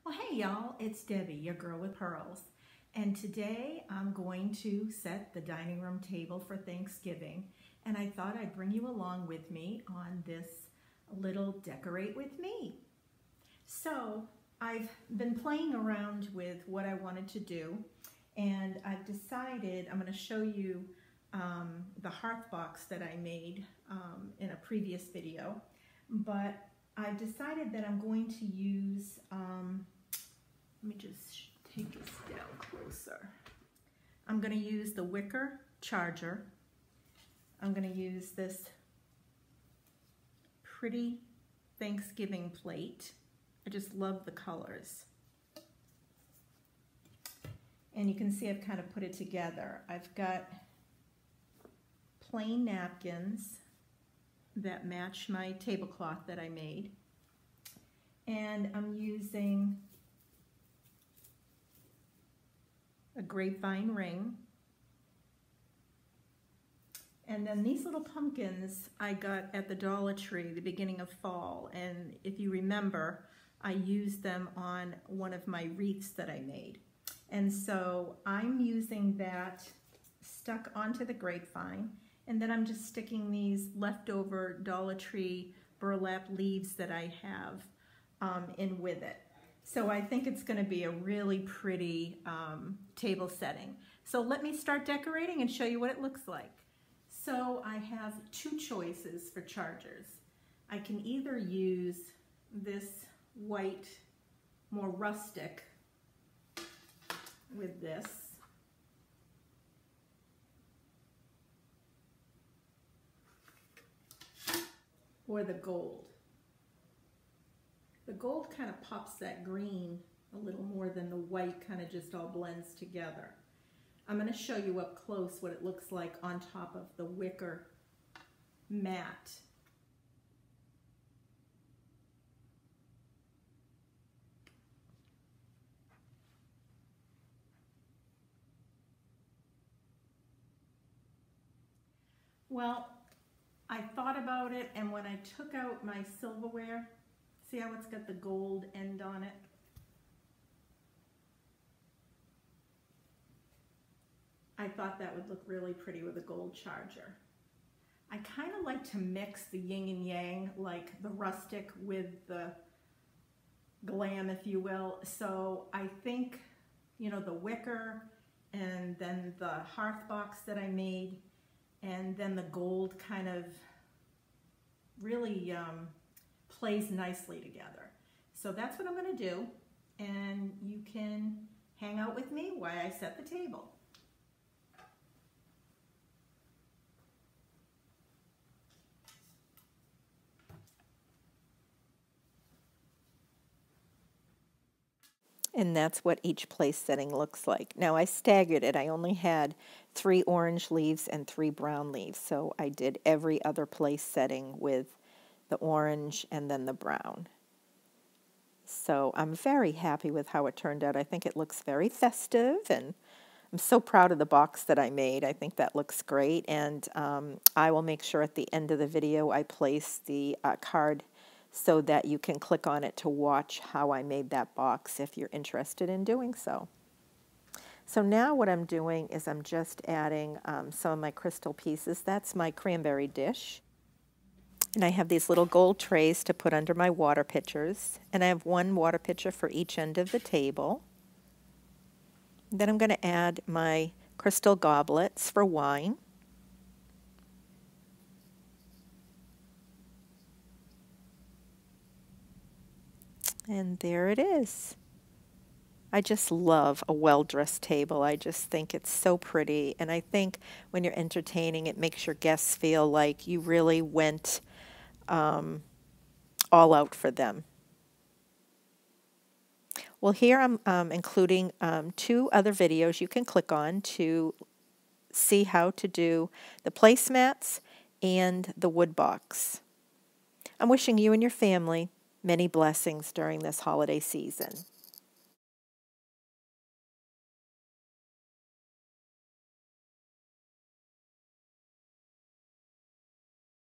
Well, hey y'all, it's Debbie, your girl with pearls. And today I'm going to set the dining room table for Thanksgiving. And I thought I'd bring you along with me on this little decorate with me. So I've been playing around with what I wanted to do. And I've decided I'm going to show you the hearth box that I made in a previous video. But I've decided that I'm going to use, let me just take this down closer. I'm going to use the wicker charger. I'm going to use this pretty Thanksgiving plate. I just love the colors. And you can see I've kind of put it together. I've got plain napkins that match my tablecloth that I made. And I'm using a grapevine ring. And then these little pumpkins I got at the Dollar Tree the beginning of fall. And if you remember, I used them on one of my wreaths that I made. And so I'm using that stuck onto the grapevine. And then I'm just sticking these leftover Dollar Tree burlap leaves that I have in with it. So I think it's going to be a really pretty table setting. So let me start decorating and show you what it looks like. So I have two choices for chargers. I can either use this white, more rustic with this, or the gold. The gold kind of pops that green a little more than the white kind of just all blends together. I'm going to show you up close what it looks like on top of the wicker mat. Well, I thought about it, and when I took out my silverware, see how it's got the gold end on it? I thought that would look really pretty with a gold charger. I kind of like to mix the yin and yang, like the rustic with the glam, if you will. So I think, you know, the wicker and then the hearth box that I made and then the gold kind of really plays nicely together. So that's what I'm going to do, and you can hang out with me while I set the table. And that's what each place setting looks like. Now I staggered it. I only had 3 orange leaves and 3 brown leaves. So I did every other place setting with the orange and then the brown. So I'm very happy with how it turned out. I think it looks very festive, and I'm so proud of the box that I made. I think that looks great, and I will make sure at the end of the video I place the card so that you can click on it to watch how I made that box if you're interested in doing so. So now what I'm doing is I'm just adding some of my crystal pieces. That's my cranberry dish. And I have these little gold trays to put under my water pitchers. And I have 1 water pitcher for each end of the table. Then I'm going to add my crystal goblets for wine. And there it is. I just love a well-dressed table. I just think it's so pretty. And I think when you're entertaining, it makes your guests feel like you really went all out for them. Well, here I'm including 2 other videos you can click on to see how to do the placemats and the wood box. I'm wishing you and your family many blessings during this holiday season.